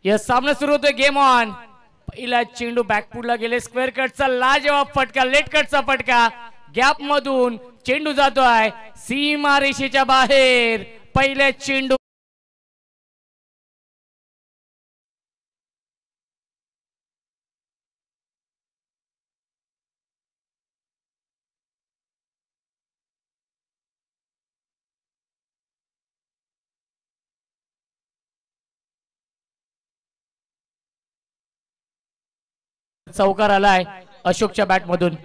या सामना सुरू होतोय. Game on. पहिला चेंडू बॅकफुटला गेले. स्क्वेअर कटचा लाजवाब फटका, लेट कटचा फटका, गॅप मधून चेंडू जातोय सीमा रेषेच्या बाहेर. पहिल्या चेंडू चौकार आलाय अशोकच्या बॅट मधून.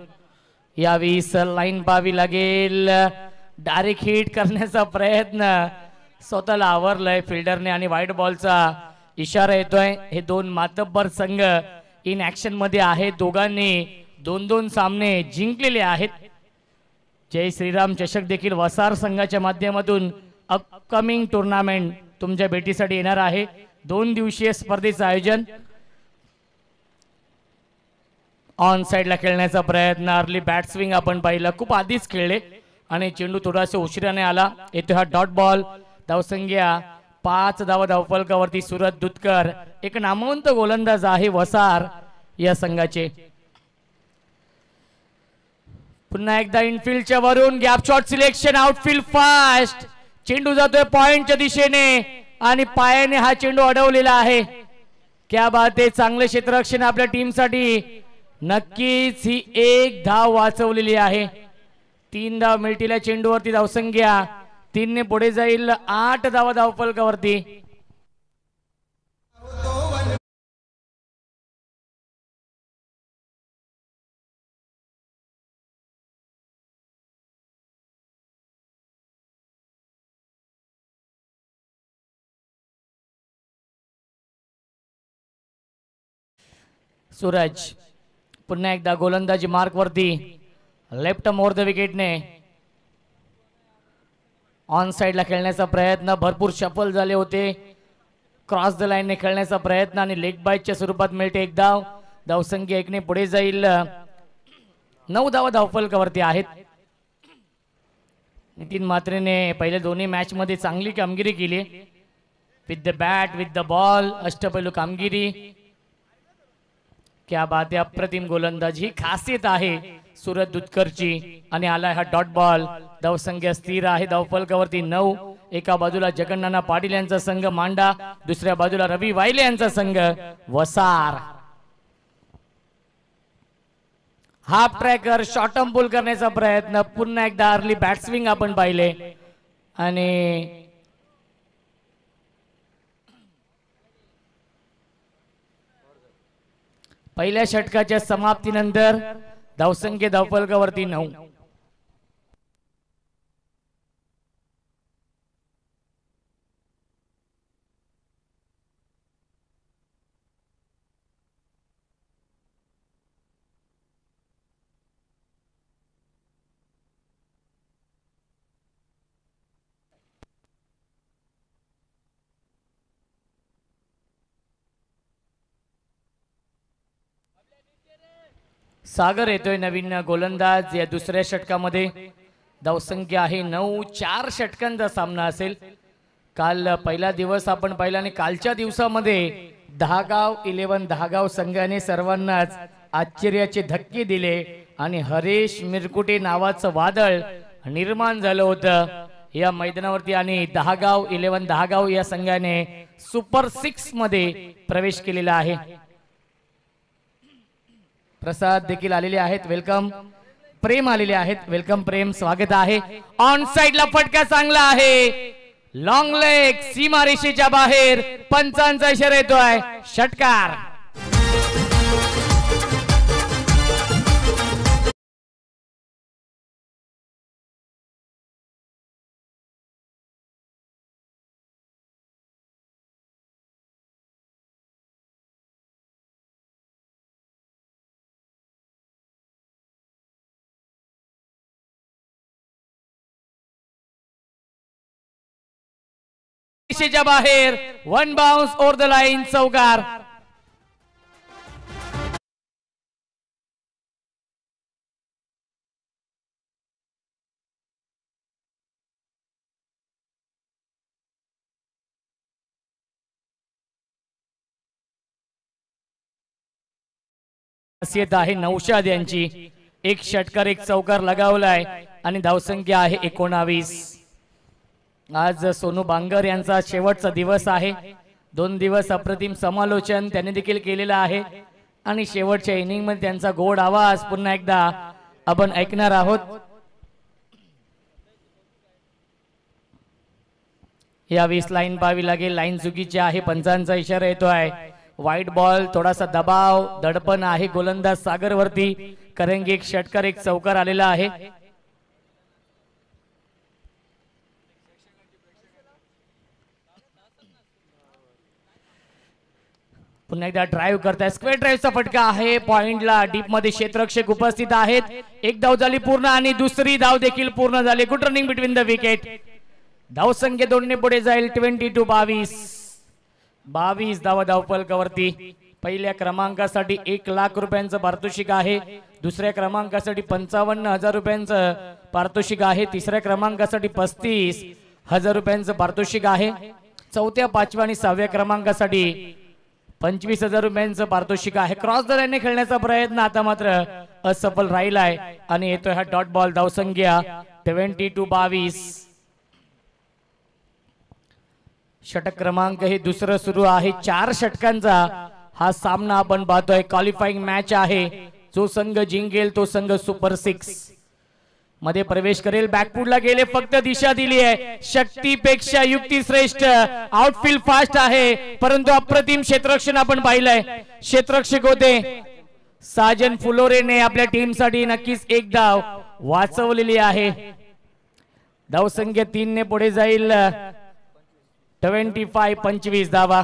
यावेळी लाईन पाहावी लागेल. डायरेक्ट हिट करण्याचा प्रयत्न स्वतःला आवरलंय फिल्डरने आणि व्हाईट बॉलचा इशारा येतोय. हे दोन मातब्बर संघ इन ऍक्शन मध्ये आहेत. दोघांनी 2-2 सामने जिंकलेले आहेत. जय श्रीराम चषक देखील वसार संघाच्या माध्यमातून अपकमिंग टुर्नामेंट तुमच्या भेटीसाठी येणार आहे. 2 दिवसीय स्पर्धेचं आयोजन. ऑन साइडला खेळण्याचा प्रयत्न, अर्ली बॅट स्विंग आपण पाहिलं, खूप आधीच खेळले आणि चेंडू थोडासा उशिराने आला. येतो हा डॉट बॉल. धावसंख्या 5 धावा धावफलकावरती. सूरज दुधकर एक नामवंत गोलंदाज आहे वसार या संघाचे. पुन्हा एकदा इनफिल्डच्या वरून gap shot selection, outfield fast. चेंडू जातोय पॉइंटच्या दिशेने आणि पायाने हा चेंडू अडवलेला आहे. क्या बात आहे. चांगले क्षेत्ररक्षण आपल्या टीमसाठी. नक्कीच ही एक धाव वाचवलेली आहे. 3 धाव मिळतील चेंडूवरती. धावसंख्या 3 ने पुढे जाईल. 8 धावा धावफलकावरती. सूरज पुन्हा एकदा गोलंदाजी मार्क वरती. लेफ्ट मोर द विकेटने ऑन साइडला खेळण्याचा प्रयत्न. भरपूर शफल झाले होते. क्रॉस द लाईनने खेळण्याचा प्रयत्न आणि लेग बाईटच्या स्वरूपात मिळते एक धाव. धावसंख्या 1 ने पुढे जाईल. 9 धावा धावफलकावरती आहेत. नितीन म्हात्रेने पहिल्या दोन्ही मॅच मध्ये चांगली कामगिरी केली. With the bat with the ball अष्टपैलू कामगिरी. क्या बात आहे. अप्रतिम गोलंदाजी ही खासियत आहे सूरज दुधकरची. आणि आलाय हा डॉट बॉल. धावसंख्या स्थिर आहे धावफलकावरती 9. एका बाजूला जगन्नाना पाटील यांचा संघ मांडा, दुसऱ्या बाजूला रवी वायले यांचा संघ वसार. हाफ ट्रॅकर शॉर्टम पुल करण्याचा प्रयत्न. पुन्हा एकदा अर्ली बॅट स्विंग आपण पाहिले आणि पहिल्या षटकाच्या समाप्तीनंतर धावसंख्या धावफलकावरती 9. सागर येतोय नवीन गोलंदाज या दुसऱ्या षटकामध्ये. धावसंख्या आहे 9. 4 षटकांचा सामना असेल. काल पहिला दिवस आपण पाहिला आणि कालच्या दिवसामध्ये दहागाव 11 दहागाव संघाने सर्वांनाच आश्चर्याचे धक्के दिले आणि हरेश मिरकुटे नावाचं वादळ निर्माण झालं होतं या मैदानावरती. आणि दहागाव 11 दहागाव या संघाने सुपर 6 मध्ये प्रवेश केलेला आहे. प्रसाद देखील आलेले आहेत. वेलकम. प्रेम आलेले आहेत. वेलकम प्रेम, स्वागत आहे. ऑन साइडला फटका चांगला आहे. लॉंग लेग सीमा रेषेच्या बाहेर. पंचांचा इशारा येतोय. षटकार. रेषेच्या बाहेर. 1 बाउन्स ओव्हर द लाईन. चौकार. खासियत आहे नौशाद यांची. एक षटकार एक चौकार लगावलाय आणि धावसंख्या आहे 19. आज सोनू बांगर यांचा शेवटचा दिवस आहे. 2 दिवस अप्रतिम समालोचन त्यांनी देखील केलेलं आहे आणि शेवटच्या इनिंग मध्ये त्यांचा गोड आवाज पुन्हा एकदा आपण ऐकणार आहोत. या 20 लाईन पाहावी लागेल. लाईन चुकीची आहे, पंचांचा इशारा येतोय. व्हाईट बॉल, थोडासा दबाव दडपण आहे गोलंदाज सागर वरती, कारण की एक षटकार एक चौकार आलेला आहे. पुन्हा एकदा ड्राइव्ह करताय, स्क्वेअर ड्राइव्हचा फटका आहे. पॉइंटला डीप मध्ये क्षेत्ररक्षक उपस्थित आहेत. एक धाव झाली पूर्ण आणि दुसरी धाव देखील पूर्ण झाली. Good running between the wicket. धावसंख्या 2 ने पुढे जाईल. 22 22 धावा धावफलकावरती. पहिल्या क्रमांकासाठी 1 लाख रुपयांचं पारितोषिक आहे. दुसऱ्या क्रमांकासाठी 55,000 रुपयांचं पारितोषिक आहे. तिसऱ्या क्रमांकासाठी 35,000 रुपयांचं पारितोषिक आहे. चौथ्या, पाचव्या आणि 6व्या क्रमांकासाठी 25,000 रुपयांचं पारितोषिक आहे. क्रॉस द लाईनने खेळण्याचा प्रयत्न आता मात्र असफल राहिलाय आणि येतोय हा डॉट बॉल. धावसंख्या 22. षटक क्रमांक हे दुसरं सुरू आहे. 4 षटकांचा हा सामना आपण पाहतोय. क्वालिफाईंग मॅच आहे. जो संघ जिंकेल तो संघ सुपर 6 मध्ये प्रवेश करेल. बॅकफुटला गेले, फक्त दिशा दिली आहे. शक्तीपेक्षा युक्ती श्रेष्ठ. आउटफील्ड फास्ट आहे, परंतु अप्रतिम क्षेत्ररक्षण आपण पाहिलंय. क्षेत्ररक्षक होते साजन फुलोरेने आपल्या टीम साठी नक्कीच एक धाव वाचवलेली आहे. धावसंख्या 3 ने पुढे जाईल. 25 धावा.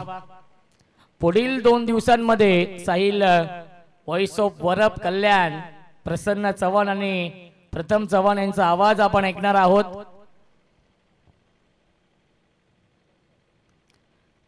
पुढील 2 दिवसांमध्ये साहिल व्हॉइस ऑफ वरप कल्याण, प्रसन्न चव्हाण आणि प्रथम चव्हाण यांचा आवाज आपण ऐकणार आहोत.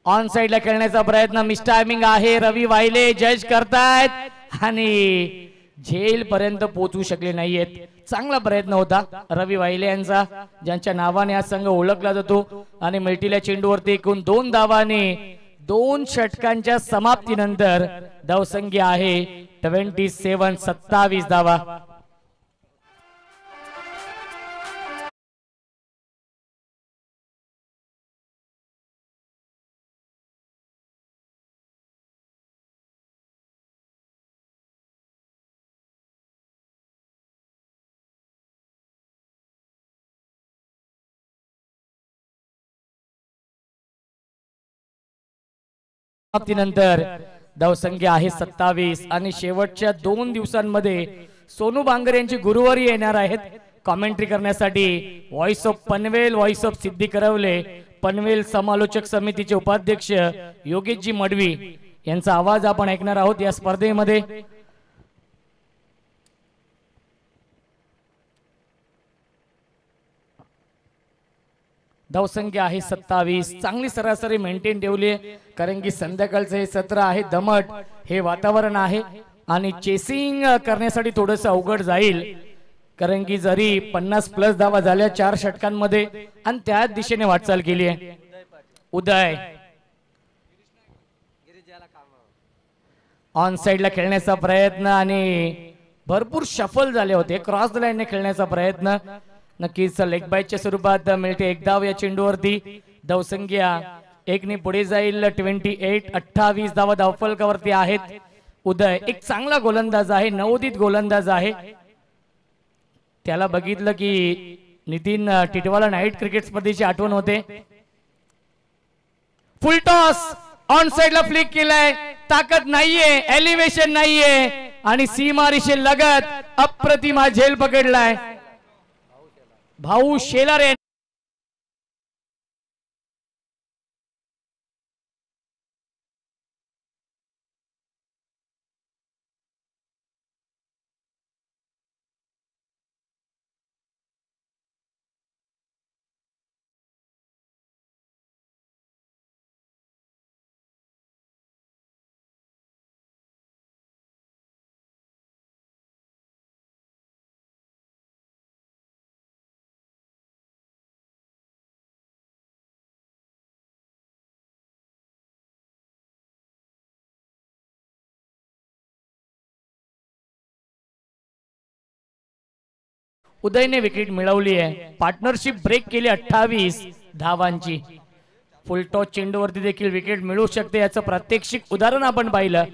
ऑन साइडला खेळण्याचा प्रयत्न, मिस टायमिंग आहे. रवी वाहिले जज करतायत आणि झेल पर्यंत पोहोचू शकले नाहीयेत. चांगला प्रयत्न होता रवी वाहिले यांचा, ज्यांच्या नावाने हा संघ ओळखला जातो. आणि मिळतील्या चेंडूवरती एकूण 2 धावांनी 2 षटकांच्या समाप्तीनंतर धावसंख्या आहे 27 धावा. नंतर धावसंख्या आहे 27 आणि शेवटच्या 2 दिवसांमध्ये सोनू बांगर यांची गुरुवारी येणार आहेत कॉमेंट्री करण्यासाठी. Voice of Panvel, voice of Siddhi Karavale, Panvel समालोचक समितीचे उपाध्यक्ष योगेशजी मडवी यांचा आवाज आपण ऐकणार आहोत या स्पर्धेमध्ये. धावसंख्या आहे 27. चांगली सरासरी मेंटेन ठेवली आहे, कारण की संध्याकाळचं हे सत्र आहे, दमट हे वातावरण आहे आणि चेसिंग करण्यासाठी थोडंसं अवघड जाईल, कारण की जरी 50+ धावा झाल्या 4 षटकांमध्ये आणि त्याच दिशेने वाटचाल केली आहे. उदय ऑन साइडला खेळण्याचा प्रयत्न आणि भरपूर शफल झाले होते. क्रॉस द लाईनने खेळण्याचा प्रयत्न, नक्कीच लेग बायच्या स्वरूपात मिळते 1 धाव या चेंडूवरती. धावसंख्या 1 ने पुढे जाईल. 28 धावा धावफलकावरती आहेत. उदय एक चांगला गोलंदाज आहे, नवोदित गोलंदाज आहे. त्याला बघितलं की नितीन टिटवाला नाईट क्रिकेट स्पर्धेची आठवण होते. फुल टॉस ऑन साइडला फ्लिक केलाय. ताकद नाहीये, एलिव्हेशन नाहीये आणि सीमारेषे लगत अप्रतिम झेल पकडलाय भाऊ शेलार. उदयने विकेट मिळवली आहे. पार्टनरशिप ब्रेक केली 28 धावांची. फुल टॉस चेंडूवरती देखील विकेट मिळू शकते याचं प्रात्यक्षिक उदाहरण आपण पाहिलं.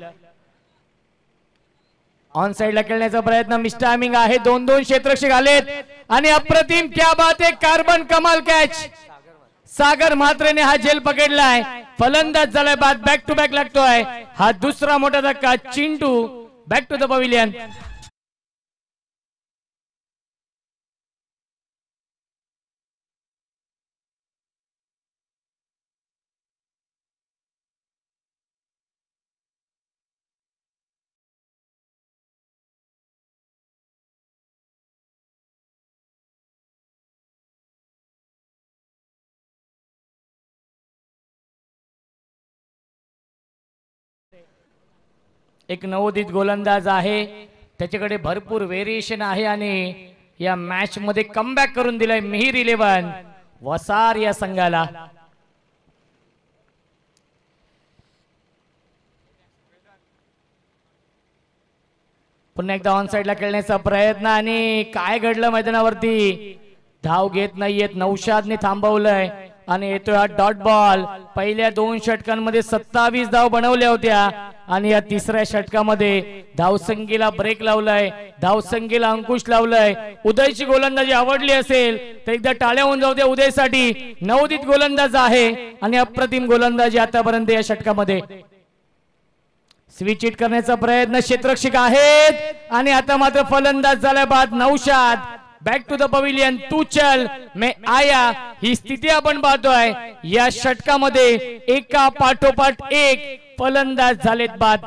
ऑन साइडला खेळण्याचा प्रयत्न, मिस्टायमिंग आहे. 2-2 क्षेत्ररक्षक आलेत आणि अप्रतिम, क्या बात आहे, कार्बन कमाल कॅच. सागर म्हात्रेने हा झेल पकडलाय. फलंदाज झालाय बाद, बॅक टू बॅक लागतोय. हा दुसरा मोठा धक्का. Chintu back to the pavilion. एक नवोदित गोलंदाज आहे, त्याच्याकडे भरपूर व्हेरिएशन आहे आणि या मॅच मध्ये कमबॅक करून दिलाय मिहिर 11 वसार या संघाला. पुन्हा एकदा ऑन साइडला खेळण्याचा प्रयत्न आणि काय घडलं मैदानावरती. धाव घेत नाहीयेत, नौशादने थांबवलंय आणि येतोय हा डॉट बॉल. पहिल्या 2 षटकांमध्ये 27 धाव बनवल्या होत्या आणि या तिसऱ्या षटकामध्ये धावसंख्येला ब्रेक लावलाय, धावसंख्येला अंकुश लावलाय. उदयची गोलंदाजी आवडली असेल तर एकदा टाळ्या होऊन जाऊ द्या उदयसाठी. नवोदित गोलंदाज आहे आणि अप्रतिम गोलंदाजी आतापर्यंत या षटकामध्ये. स्विच हिट करण्याचा प्रयत्न, क्षेत्ररक्षक आहेत आणि आता मात्र फलंदाज झाला बाद. Naushad back to the pavilion. तू चल मैं आया, ही स्थिती आपण पाहतोय या षटकामध्ये. एका पाठोपाठ एक फलंदाज झालेत बाद.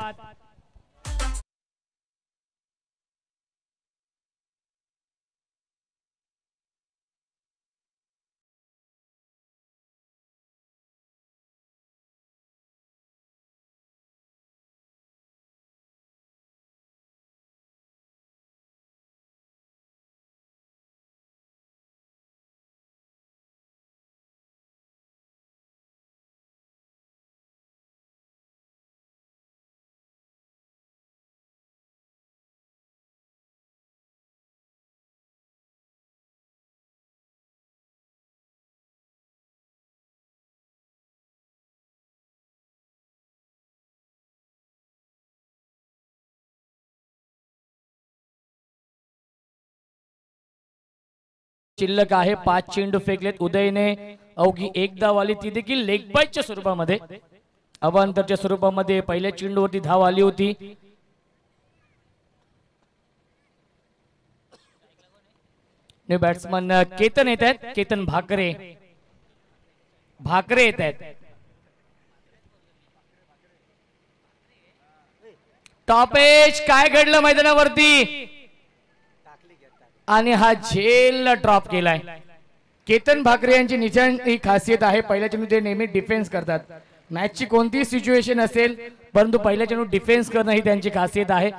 शिल्लक आहे. 5 चेंडू फेकलेत उदयने. अवघी एक धाव आली, ती देखील लेग बाईटच्या स्वरूपामध्ये, अवांतरच्या स्वरूपामध्ये. पहिल्या चेंडूवरती धाव आली होती. न्यू बॅट्समन केतन येत आहेत, केतन भाकरे येत आहेत. टॉप एज, काय घडलं मैदानावरती आणि हा झेल ड्रॉप केलाय. केतन भाकरे यांची निशाणी खासियत आहे, पहिल्या चेंडू ते नेहमी डिफेन्स करतात. मॅचची कोणतीही सिच्युएशन असेल परंतु पहिल्या चेंडू डिफेन्स करणं ही त्यांची खासियत आहे.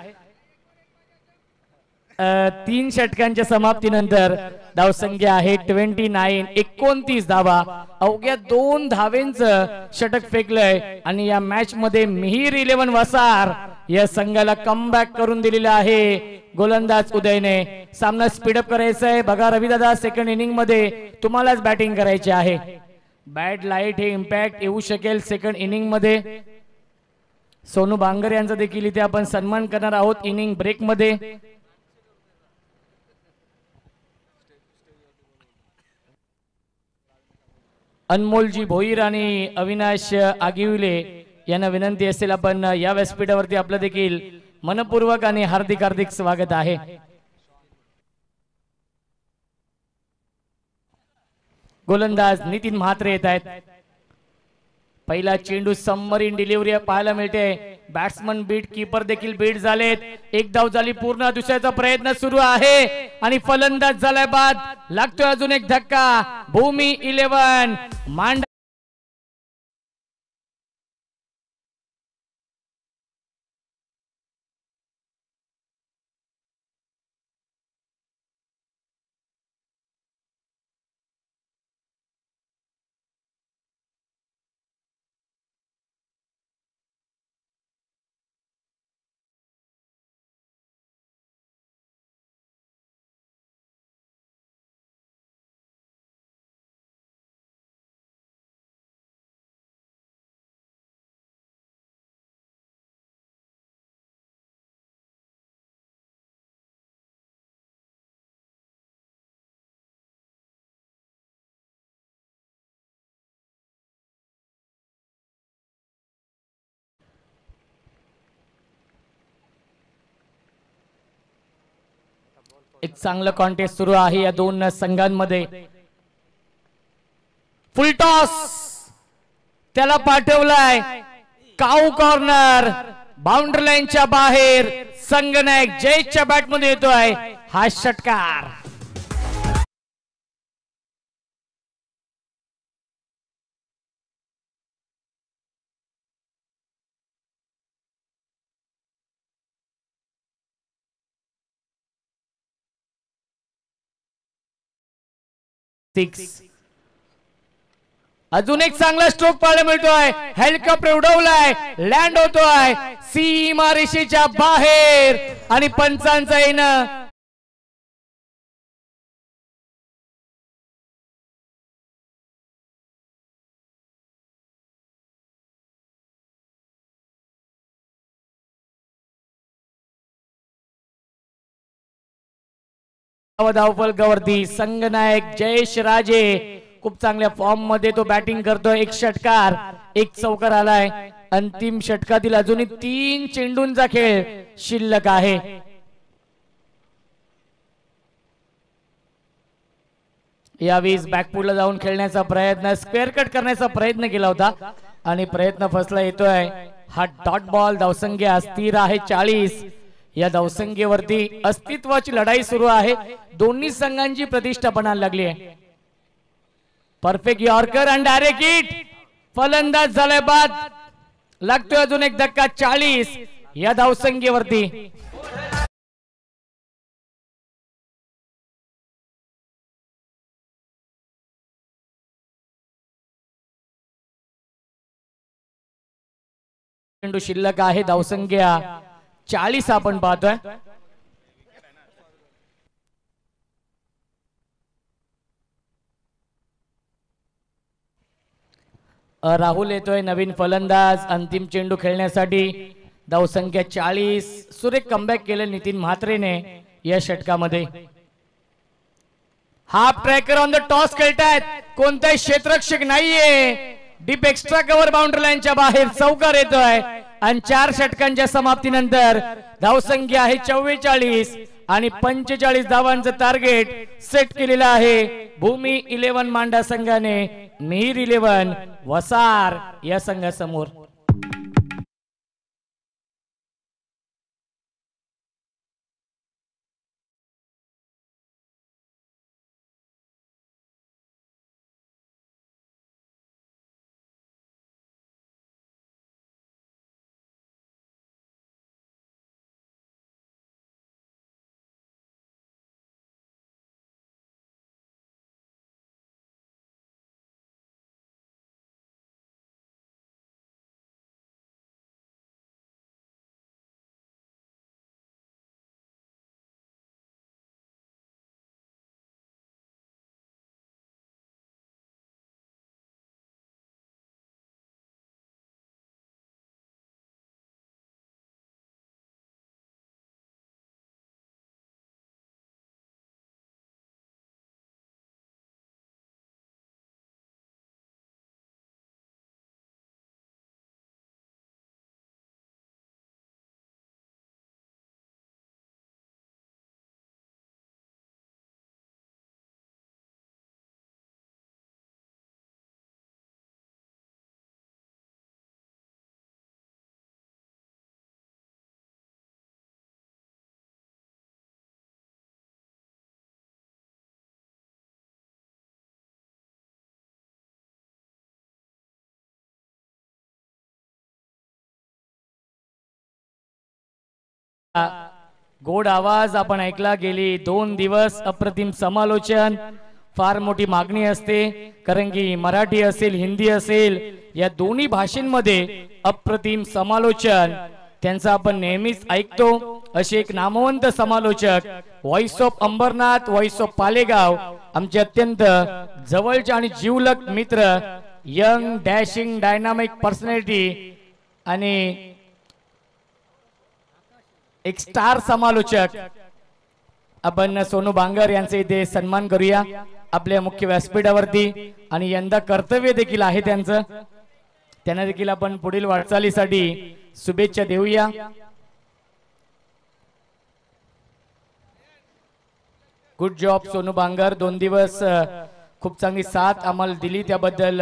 3 षटकांच्या समाप्तीनंतर धावसंख्या आहे 29, 29 धावा. अवघ्या 2 धावेंचं षटक फेकलंय आणि या मॅच मध्ये मिहिर 11 वसार या संघाला कमबॅक करून दिलेला आहे. गोलंदाज उदयने. सामना स्पीडअप करायचा आहे. बघा रविदादा, सेकंड इनिंग मध्ये तुम्हालाच बॅटिंग करायची आहे. बॅट लाईट हे इम्पॅक्ट येऊ शकेल सेकंड इनिंग मध्ये. सोनू बांगर यांचा देखील इथे आपण सन्मान करणार आहोत इनिंग ब्रेक मध्ये. अनमोलजी भोईर आणि अविनाश आगिवले यांना विनंती असेल आपण या व्यासपीठावरती आपलं देखील मनपूर्वक आणि हार्दिक हार्दिक स्वागत आहे. गोलंदाज नितीन म्हात्रे येत आहेत. पहिला चेंडू सबमरीन डिलिव्हरी पाहायला मिळते. बॅट्समन बीट, कीपर देखील बीट झालेत. एक धाव झाली पूर्ण, दुसऱ्याचा प्रयत्न सुरू आहे आणि फलंदाज झालाय बाद. लागतोय अजून एक धक्का. भूमी 11 मांड एक चांगलं कॉन्टेस्ट सुरू आहे या दोन संघांमध्ये. फुल टॉस त्याला पाठवलाय काऊ कॉर्नर बाउंड्री लाईनच्या बाहेर. संगनायक जयच्या बॅट मध्ये येतोय हा षटकार. अजून एक चांगला स्ट्रोक पाहायला मिळतोय. हेलिकॉप्टर उडवलाय लँड होतोय सीमारेषेच्या बाहेर आणि पंचांचा येणं. धावफलकावरती संगनायक जयेश राजे खूप चांगल्या फॉर्म मध्ये तो बॅटिंग करतोय. एक षटकार एक चौकार आलाय. अंतिम षटकातील अजूनही 3 चेंडूंचा खेळ शिल्लक आहे. यावेळी बॅकफुटला जाऊन खेळण्याचा प्रयत्न स्क्वेअर कट करण्याचा प्रयत्न केला होता आणि प्रयत्न फसला. येतोय हा डॉट बॉल. धावसंख्या स्थिर आहे 40. या धावसंख्येवरती अस्तित्वाची लढाई सुरू आहे. दोन्ही संघांची प्रतिष्ठा बनायला लागली आहे. परफेक्ट यॉर्कर आणि डायरेक्ट हिट. फलंदाज झाल्या बाद लागतोय अजून एक धक्का. 40 या धावसंख्येवरती. चेंडू शिल्लक आहे. धावसंख्या 40 आपण पाहतोय. राहुल येतोय नवीन फलंदाज अंतिम चेंडू खेळण्यासाठी. धावसंख्या 40. सुरेख कमबॅक केले नितीन म्हात्रेने या षटकामध्ये. Half tracker on the toss खेळतायत. कोणताही क्षेत्ररक्षक नाहीये. डीप एक्स्ट्रा कव्हर बाउंड्री लाईनच्या बाहेर चौकार येतोय आणि 4 षटकांच्या समाप्तीनंतर धावसंख्या आहे 44 आणि 45 धावांचं टार्गेट सेट केलेलं आहे भूमी 11 मांडा संघाने मिहिर 11 वसार या संघासमोर. गोड आवाज आपण ऐकला. गेली 2 दिवस अप्रतिम समालोचन. फार मोठी मागणी असते कारण की मराठी असेल हिंदी असेल या दोन्ही भाषेमध्ये अप्रतिम समालोचन त्यांचा आपण नेहमीच ऐकतो. असे एक नामवंत समालोचक voice of Ambernath voice of Palegaon आमचे अत्यंत जवळचे आणि जीवलग मित्र यंग डॅशिंग डायनामिक पर्सनॅलिटी आणि एक स्टार समालोचक आपण सोनू बांगर यांचे इथे सन्मान करूया आपल्या मुख्य व्यासपीठावरती. आणि यंदा कर्तव्य देखील आहे त्यांचं. त्यांना देखील आपण पुढील वाटचालीसाठी शुभेच्छा देऊया. Good job Sonu Bangar. 2 दिवस खूप चांगली साथ आम्हाला दिली त्याबद्दल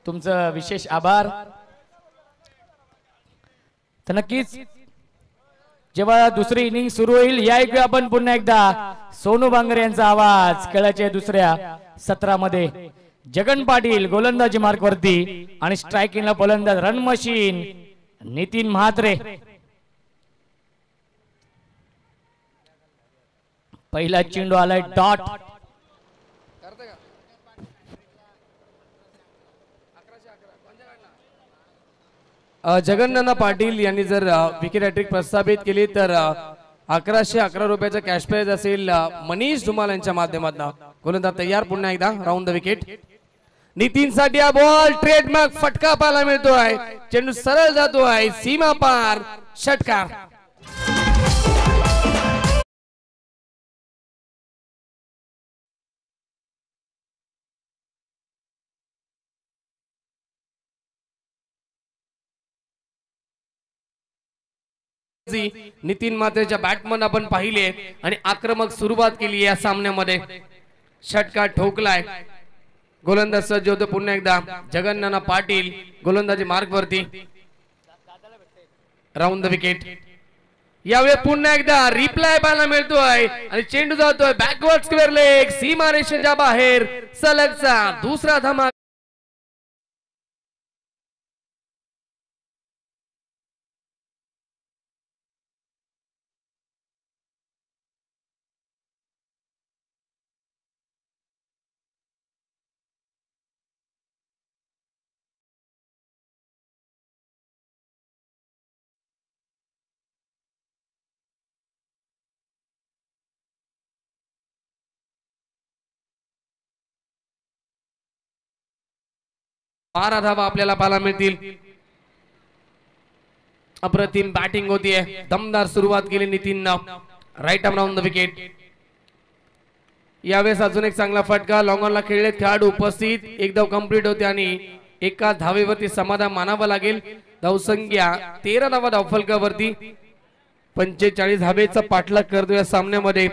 तुमचं विशेष आभार. तर नक्कीच जेव्हा दुसरी इनिंग सुरू होईल या ऐकूया आपण पुन्हा एकदा सोनू बांगर यांचा आवाज. खेळाच्या दुसऱ्या सत्रामध्ये जगन पाटील गोलंदाजी मार्क वरती आणि स्ट्रायकिंगला फलंदाज रन मशीन नितीन म्हात्रे. पहिला चेंडू आलाय डॉट. जगन्नाथ पाटील यांनी जर विकेट हॅट्रिक प्रस्थापित केली तर 1111 रुपयाचा कॅश प्राइज असेल मनीष धुमाल यांच्या माध्यमातून. गोलंदाज तयार पुन्हा एकदा राऊंड द विकेट. नितीन साठी हा बॉल ट्रेडमार्क फटका पाहायला मिळतोय. चेंडू सरळ जातोय सीमा पार षटकार. नितीन म्हात्रेच्या बॅटमन आपण पाहिले आणि आक्रमक सुरुवात केली या सामन्यामध्ये. षटकार ठोकलाय. गोलंदाज सज्ज होतो पुन्हा एकदा जगन्नाथ पाटील गोलंदाजी मार्ग वरती. Round the wicket. यावेळी पुन्हा एकदा रिप्लाय पाहायला मिळतोय आणि चेंडू जातोय बॅकवर्ड स्क्वेअर लेग सीमा रेषेच्या बाहेर. सलगचा दुसरा धमाका. बारा धावा आपल्याला पाहायला मिळतील. अप्रतिम बॅटिंग होतीये. दमदार सुरुवात केली नितीननं. Right arm round the wicket. यावेळेस अजून एक चांगला फटका. लॉंग ऑनला खेळले खेळाडू उपस्थित. एक धाव कंप्लीट होते आणि एका धावेवरती समाधान मानावं लागेल. धावसंख्या 13 धावा धावफलकावरती. 45 धावेचा पाठलाग करतोय या सामन्यामध्ये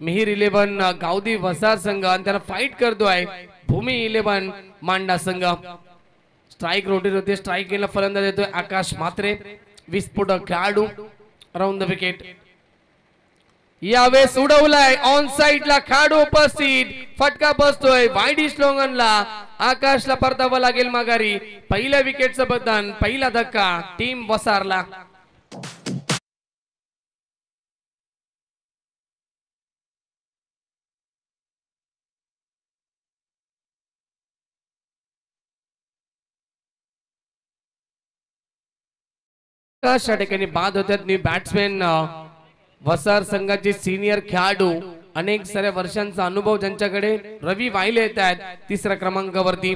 मिहिर 11 गावदी वसार संघ आणि त्याला फाईट करतोय भूमी 11 मांडा संघ. स्ट्राइक रोटेट होते. स्ट्राइक केला फलंदाज येतोय आकाश म्हात्रे विस्फोटक खेळाडू. Round the wicket. यावेळेस उडवलाय ऑन साइडला खेळाडू उपस्थित. फटका बसतोय वाईडिश लोंगनला. आकाशला परतावं लागेल माघारी. पहिल्या विकेटचं बदन. पहिला धक्का टीम वसारला. अशा ठिकाणी बाद होतात. न्यू बॅट्समॅन वसार संघाचे सिनियर खेळाडू अनेक साऱ्या वर्षांचा अनुभव ज्यांच्याकडे रवी वाहिले येत आहेत. तिसऱ्या क्रमांकावरती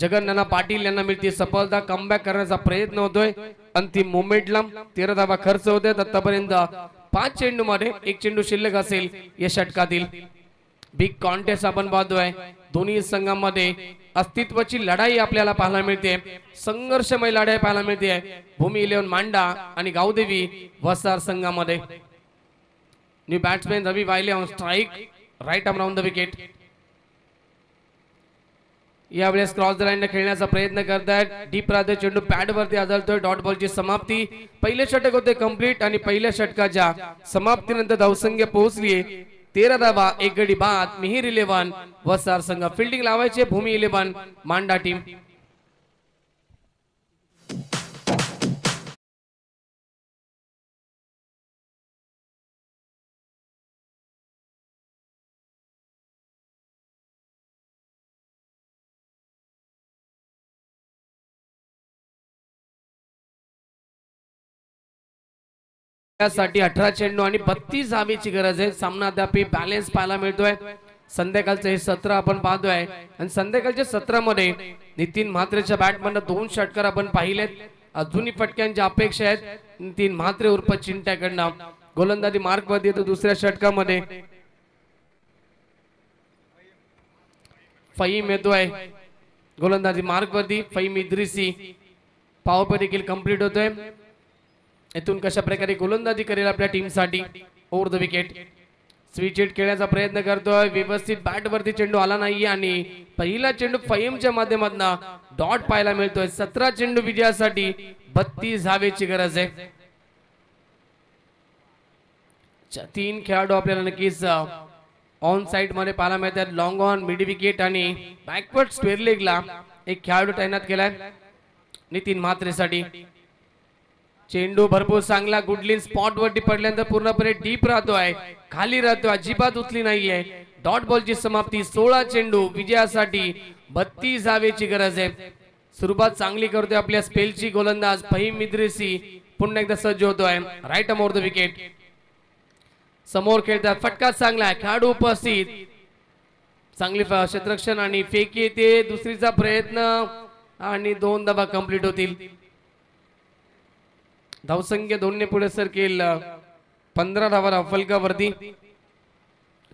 जगन्नाथ पाटील यांना मिळते सफलता. कमबॅक करण्याचा प्रयत्न होतोय. अंतिम मोमेंटला 13 धावा खर्च होते. आतापर्यंत 5 चेंडू मध्ये 1 चेंडू शिल्लक असेल या षटकातील. बिग कॉन्टेस्ट आपण पाहतोय. दोन्ही संघांमध्ये अस्तित्वाची लढाई आपल्याला पाहायला मिळते. संघर्षमय लढाई पाहायला मिळते भूमी 11 मांडा आणि गावदेवी वसार संघामध्ये. New batsman Ravi Wahile on strike. Right arm round the wicket. यावेळेस क्रॉस द लाईन खेळण्याचा प्रयत्न करतायत. डीप राहते चेंडू पॅड वरती आदळतोय. डॉट बॉलची समाप्ती. पहिले षटक होते कंप्लीट आणि पहिल्या षटकाच्या समाप्तीनंतर धावसंख्या पोहोचली 13 धावा 1 गडी बाद. मिहिर 11 वसार संघ. फिल्डिंग लावायचे भूमी 11 मांडा टीम. साठी 18 चेंडू आणि 32 धावेची गरज आहे. सामना अद्याप बॅलन्स पाहायला मिळतोय. संध्याकाळचं हे सत्र आपण पाहतोय आणि संध्याकाळच्या सत्रामध्ये नितीन म्हात्रेच्या बॅटमधून 2 षटकार आपण पाहिलेत. अजूनही फटक्यांची अपेक्षा आहेत. नितीन म्हात्रे उर्फ चिंट्याकडनं गोलंदाजी मार्क वर येतो. दुसऱ्या षटकामध्ये फहीम येतोय गोलंदाजी मार्क वरती. फहीम इद्रिसी पॉवर प्ले देखील कंप्लीट होतोय. इथून कशा प्रकारे गोलंदाजी करेल आपल्या टीम साठी. Over the wicket. Switch hit खेळण्याचा प्रयत्न करतोय, व्यवस्थित बॅट वरती चेंडू आला नाहीये आणि पहिला चेंडू फहीमच्या माध्यमातून डॉट पाहायला मिळतोय. 17 चेंडू विजयासाठी 32 धावेची गरज आहे. 3 खेळाडू आपल्याला नक्कीच ऑन साइड मध्ये पाहायला मिळतात. लॉंग ऑन, मिड विकेट आणि बॅकवर्ड स्क्वेअर लेगला एक खेळाडू तैनात केलाय नितीन म्हात्रेसाठी. चेंडू भरपूर चांगला गुडलिन स्पॉट वरती पडल्यानंतर पूर्णपणे डीप राहतोय, खाली राहतोय, अजिबात उचली नाहीये. डॉट बॉलची समाप्ती. 16 चेंडू विजयासाठी 32 धावेची गरज आहे. सुरुवात चांगली करतोय आपल्या स्पेलची गोलंदाज फहीम इद्रिसी. पुन्हा एकदा सज्ज होतोय. Right arm over the wicket. समोर खेळतात, फटका चांगला आहे, खेळाडू उपस्थित, चांगली क्षेत्ररक्षण आणि फेक येते. दुसरीचा प्रयत्न आणि 2 धावा कंप्लीट होतील. धावसंख्या 2 ने पुढे सरकेल. 15 धावा फलकावरती.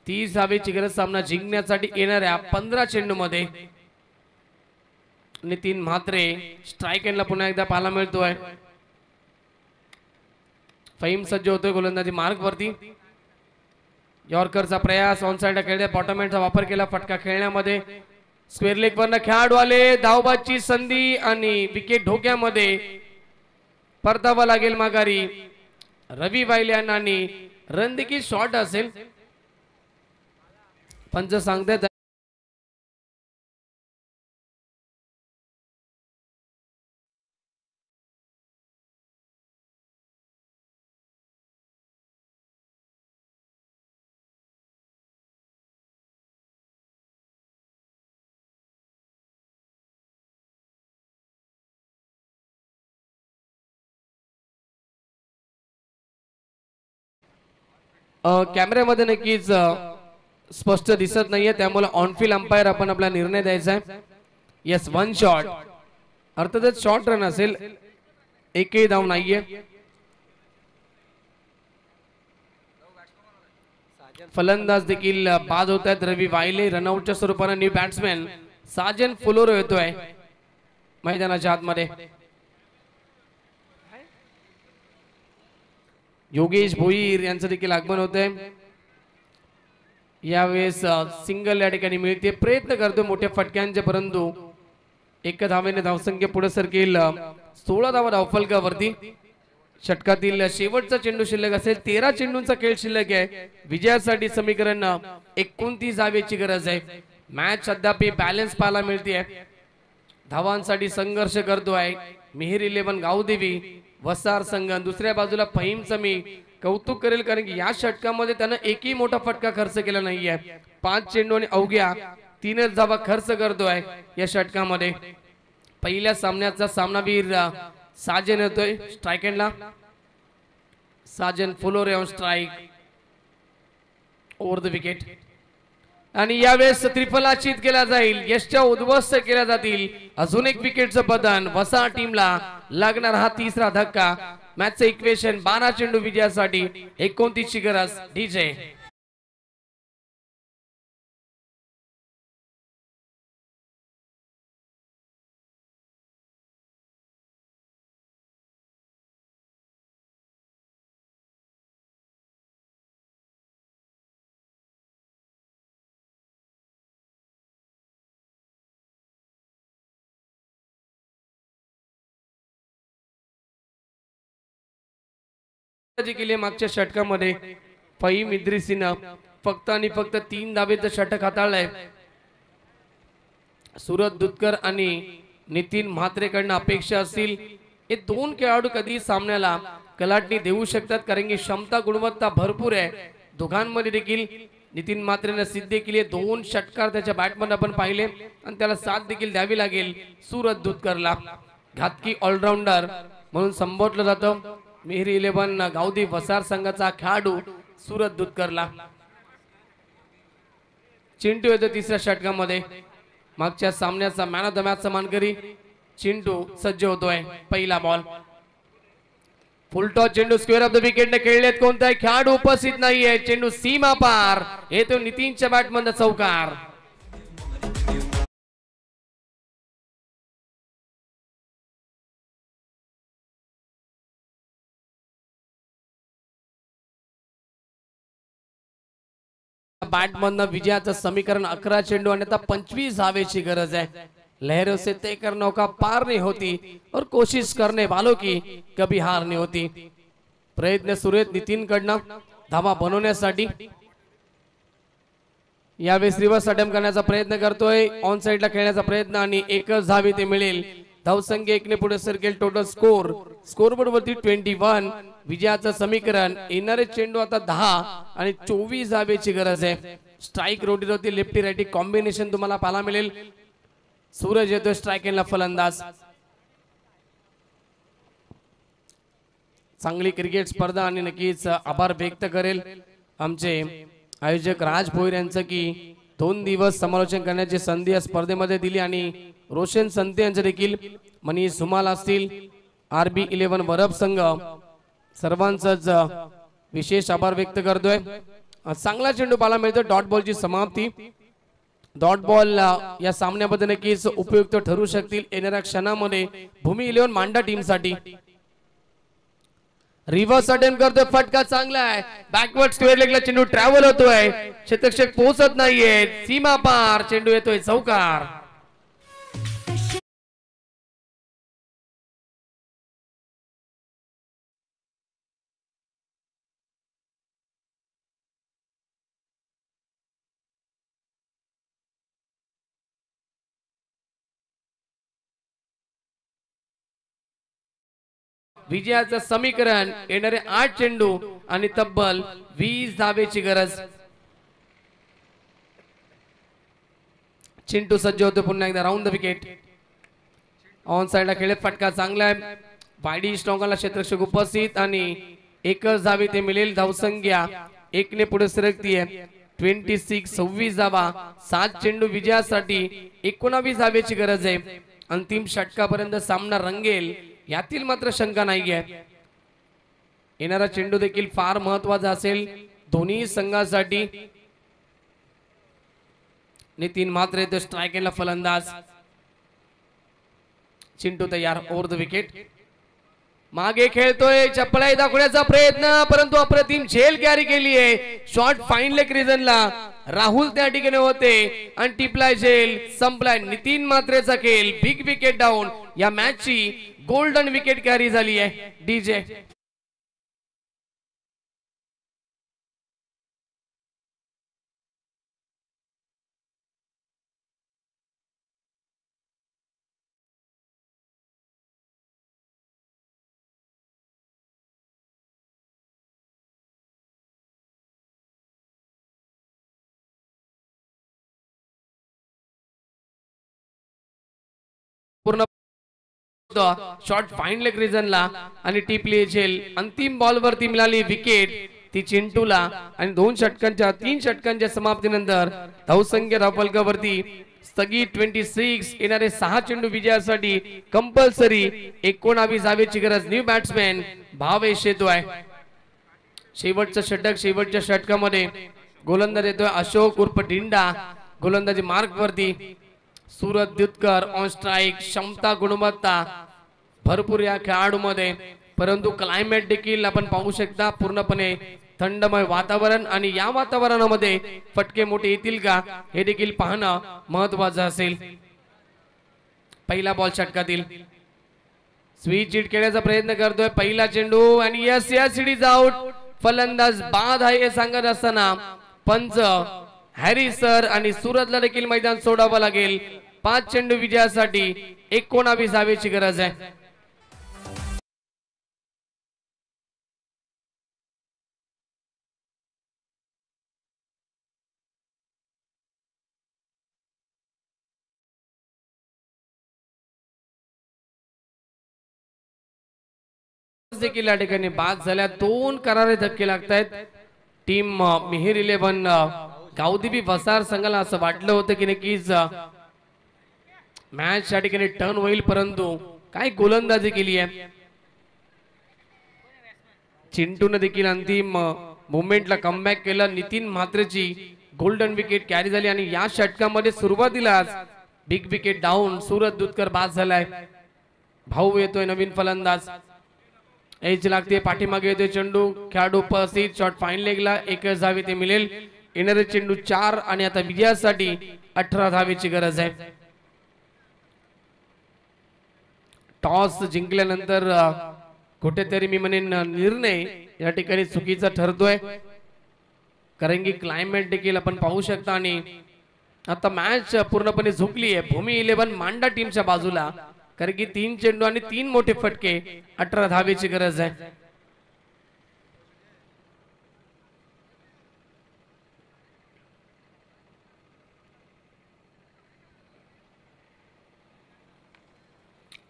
30 धावेची गरज सामना जिंकण्यासाठी येणाऱ्या 15 चेंडू मध्ये. नितीन म्हात्रे स्ट्राईक एंडला पुन्हा एकदा पाहायला मिळतोय. फहीम सज्ज होतोय गोलंदाजी मार्ग वरती. यॉर्करचा प्रयास, ऑन साइड खेळले, बॉटम एंडचा वापर केला फटका खेळण्यामध्ये. स्क्वेअर लेग वरनं खेळाडू आले, धावबाची संधी आणि विकेट धोक्यामध्ये. परतावा लागेल माघारी रवी वायले आणि रन देखील शॉर्ट असेल. पंच सांगतात कॅमेऱ्यामध्ये नक्कीच स्पष्ट दिसत नाहीये, त्यामुळे ऑनफिल्ड अंपायर आपण आपला निर्णय द्यायचा आहे. Yes, 1 shot. अर्थातच शॉर्ट रन असेल, एकही धाव नाहीये. फलंदाज देखील बाद होत आहेत रवी वायले. रनआउटच्या स्वरूपाने न्यू बॅट्समॅन साजन फुलोरो येतोय मैदानाच्या आतमध्ये. योगेश भोईर यांचं देखील आगमन होतंय. यावेळेस सिंगल या ठिकाणी मिळते, प्रयत्न करतो मोठ्या फटक्यांचे, परंतु 1 धावेने धावसंख्या पुढे सरकेल. 16 धावा धावफलकावरती. षटकातील शेवटचा चेंडू शिल्लक असेल. 13 चेंडूंचा खेळ शिल्लक आहे. विजयासाठी समीकरण 29 धावेची गरज आहे. मॅच अद्याप बॅलन्स पाहायला मिळते. धावांसाठी संघर्ष करतोय मिहिर 11 गावदेवी वसार संघ. दुसऱ्या बाजूला फहीमचं मी कौतुक करेल, कारण की या षटकामध्ये त्यानं एकही मोठा फटका खर्च केला नाहीये. 5 चेंडू आणि अवघ्या 3च धावा खर्च करतोय या षटकामध्ये. पहिल्या सामन्याचा सामनावीर साजन येतोय स्ट्राईक एंडला. Sajan Phulore on strike over the wicket. आणि यावेळेस त्रिफलाचीत केला जाईल, यशच्या उद्ध्वस्त केल्या जातील. अजून एक विकेटचं बदन. वसार टीमला लागणार हा 3रा धक्का. मॅचचं इक्वेशन 12 चेंडू विजयासाठी 29 ची गरज. डीजे केले. मागच्या षटकामध्ये फहीम इद्रिसीनं फक्त आणि फक्त 3 धावेचं षटक हाताळलंय. सूरज दुधकर आणि नितीन म्हात्रेकडनं अपेक्षा असतील हे 2 खेळाडू कधी सामन्याला कलाटणी देऊ शकतात, कारण की क्षमता गुणवत्ता भरपूर आहे दोघांमध्ये देखील. नितीन म्हात्रेनं सिद्ध केली. 2 षटकार त्याच्या बॅटमध्ये आपण पाहिले आणि त्याला साथ देखील द्यावी लागेल सूरज दुधकरला. घातकी ऑलराऊंडर म्हणून संबोधलं जातं मिहिर 11 गावदी वसार संघाचा खेळाडू सूरज दुधकरला. चिंटू येतो 3ऱ्या षटकामध्ये. मागच्या सामन्याचा मॅन ऑफ द मॅचचा मानकरी चिंटू सज्ज होतोय. पहिला बॉल, फुलटॉस चेंडू स्क्वेअर ऑफ द विकेटने खेळलेत. कोणताही खेळाडू उपस्थित नाहीये. चेंडू सीमा पार येतो नितीनच्या बॅटमध्ये चौकार. बॅट मधनं विजयाचं समीकरण 11 चेंडू आणि आता 25 धावेची गरज आहे। लहरों से तय करने का पार नहीं होती और कोशिश करने वालों की कभी हार नहीं होती। प्रयत्न सुरू आहेत नितीन कडनं धावा बनवण्यासाठी। यावेळेस रिव्हर्स अटेम्प्ट करण्याचा प्रयत्न करतोय, ऑन साइडला खेळण्याचा प्रयत्न आणि एकच धाव इथे मिळेल। धावसंख्या 1 ने पुढे सरकेल। टोटल स्कोर बोर्ड वरती 21। विजयाचं समीकरण येणारे चेंडू आता 10 आणि 24 धावेची गरज आहे। स्ट्राइक रोटीवरती लेफ्टी राइटी कॉम्बिनेशन तुम्हाला पाहायला मिळेल। सूरज येतोय स्ट्राइक एंडला फलंदाज। चांगली क्रिकेट स्पर्धा आणि नक्कीच आभार व्यक्त करेल आमचे आयोजक राज भोईर यांचं की 2 दिवस समालोचन करण्याची संधी या स्पर्धेमध्ये दिली आणि रोशन संते यांचे देखील मनीष धुमाल असतील RB11 वरब संघ सर्वांचाच विशेष आभार व्यक्त करतोय। चांगला चेंडू पाहायला मिळतो। डॉट बॉलची समाप्ती। डॉट बॉल या सामन्यामध्ये नक्कीच उपयुक्त ठरू शकतील येणाऱ्या क्षणामध्ये भूमी 11 मांडा टीम साठी। रिव्हर्स अटेम्प्ट करतोय, फटका चांगला आहे। बॅकवर्ड स्क्वेअर लेगला चेंडू ट्रॅव्हल होतोय, शतक्षक पोहोचत नाहीये, सीमा पार चेंडू येतोय चौकार। विजयाचं समीकरण येणारे 8 चेंडू आणि तब्बल 20 धावेची गरज। चिंटू सज्ज होतो पुन्हा एकदा राऊंड द विकेट। ऑन साइडला खेळत फटका चांगला आहे। वाईडी स्ट्रॉंगला क्षेत्ररक्षक उपस्थित आणि एकच धाव इथे मिळेल। धावसंख्या 1 ने पुढे सरकतीये। 26 धावा 7 चेंडू विजयासाठी 19 धावेची गरज आहे। अंतिम षटकापर्यंत सामना रंगेल यातील मात्र शंका नाहीये। येणारा चेंडू देखील फार महत्वाचा असेल दोन्ही संघासाठी। नितीन मात्र येतो स्ट्राइक एंडला फलंदाज। चिंटू तयार ओव्हर द विकेट। मागे खेळतोय, चपळाई दाखवण्याचा प्रयत्न परंतु अप्रतिम झेल कॅरी केली आहे। शॉट फाईन लेग रिजनला राहुल त्या ठिकाणी होते आणि टिपलाय झेल, संपलाय नितीन मात्रेचा खेळ। Big wicket down. या मॅचची गोल्डन विकेट कॅरी झाली आहे डीजे। पूर्ण शॉट फाईन लेग रिजनला आणि टिपली झेल। अंतिम बॉल वरती मिळाली विकेट ती चिंटूला आणि 3 षटकांच्या समाप्तीनंतर धावसंख्या धावफलकावरती स्थगित 26। येणारे 6 चेंडू विजयासाठी कंपल्सरी 19 धावेची गरज। न्यू बॅट्समॅन भावेश येतोय। शेवटचं षटक, शेवटच्या षटकामध्ये गोलंदाज येतोय अशोक उर्फ डिंडा। गोलंदाजी मार्क वरती सूरज दुधकर। ऑन स्ट्राइक, क्षमता गुणवत्ता भरपूर या खेळाडूमध्ये, परंतु क्लायमेट देखील आपण पाहू शकता पूर्णपणे थंडमय वातावरण आणि या वातावरणामध्ये फटके मोठे येतील का हे देखील पाहणं महत्वाचं असेल। पहिला बॉल षटकातील स्वीच हिट खेळण्याचा प्रयत्न करतोय। पहिला चेंडू आणि यस इट इज आउट। फलंदाज बाद आहे हे सांगत असताना पंच हॅरी सर आणि सूरजला देखील मैदान सोडावं लागेल। 5 चेंडू विजयासाठी 19 धावेची गरज आहे। देखील या ठिकाणी बाद झाल्या। 2 करारे धक्के लागतायत टीम मिहिर 11 गावदेवी वसार संघाला। असं वाटलं होतं की नक्कीच मॅच या ठिकाणी टर्न होईल, परंतु काय गोलंदाजी केली आहे चिंटूने देखील। अंतिम मोमेंटला कमबॅक केलं। नितीन म्हात्रेची गोल्डन विकेट कॅरी झाली आणि या षटकामध्ये सुरुवातीलाच big wicket down. Suraj Dudhkar बाद झालाय। भाऊ येतोय नवीन फलंदाज। एज लागते, पाठीमागे येतोय चेंडू, खेळाडू उपस्थित। शॉट फाईन लेगला एकच धाव इथे मिळेल। येणारे चेंडू 4 आणि आता विजयासाठी 18 धावेची गरज आहे. टॉस जिंकल्यानंतर कुठेतरी मी म्हणेन निर्णय या ठिकाणी चुकीचा ठरतोय, कारण की क्लायमेट देखील आपण पाहू शकता आणि आता मॅच पूर्णपणे झुकली आहे भूमी 11 मांडा टीमच्या बाजूला, कारण की 3 चेंडू आणि 3 मोठे फटके 18 धावेची गरज आहे.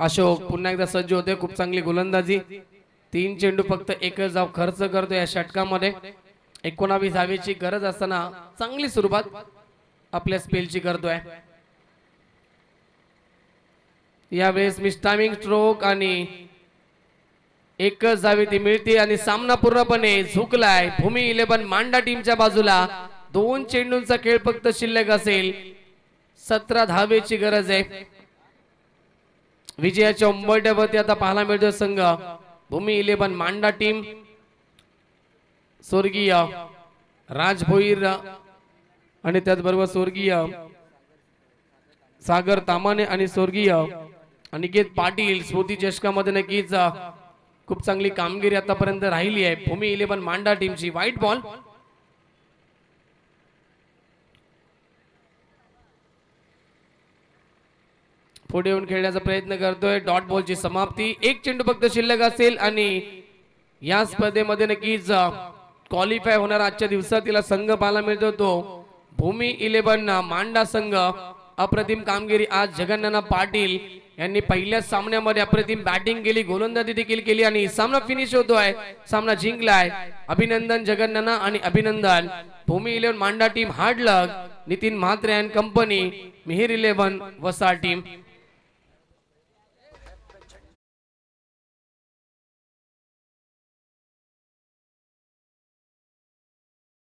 अशोक पुन्हा एकदा सज्ज होते. खूप चांगली गोलंदाजी. 3 चेंडू फक्त एकच धाव खर्च करतो या षटकामध्ये. 19 धावेची गरज असताना चांगली सुरुवात आपल्या स्पेलची करतोय. यावेळेस मिस्टामिंग स्ट्रोक आणि एकच धावे ती मिळते आणि सामना पूर्णपणे झुकलाय भूमी 11 मांडा टीमच्या बाजूला. 2 चेंडूंचा खेळ फक्त शिल्लक असेल. 17 धावेची गरज आहे. विजयाच्या उंबरठ्यावरती आता पाहायला मिळतो संघ भूमी 11 मांडा टीम. स्वर्गीय राज भोईर आणि त्याचबरोबर स्वर्गीय सागर तामाने आणि स्वर्गीय अनिकेत पाटील स्मृती चषकामध्ये नक्कीच खूप चांगली कामगिरी आतापर्यंत राहिली आहे भूमी 11 मांडा टीमची. White ball. पुढे येऊन खेळण्याचा प्रयत्न करतोय. डॉट बॉलची समाप्ती. 1 चेंडू फक्त शिल्लक असेल आणि या स्पर्धेमध्ये नक्कीच क्वालिफाय होणार आजच्या दिवसातील संघ पाहायला मिळतो तो भूमी 11 मांडा संघ. अप्रतिम कामगिरी आज जगन्नाना पाटील यांनी पहिल्या सामन्यामध्ये अप्रतिम बॅटिंग केली, गोलंदाजी देखील केली आणि सामना फिनिश होतोय. सामना जिंकलाय. अभिनंदन जगन्नाना आणि अभिनंदन भूमी 11 मांडा team. Hard luck Nitin Mhatre and company, Mihir 11 वसा टीम.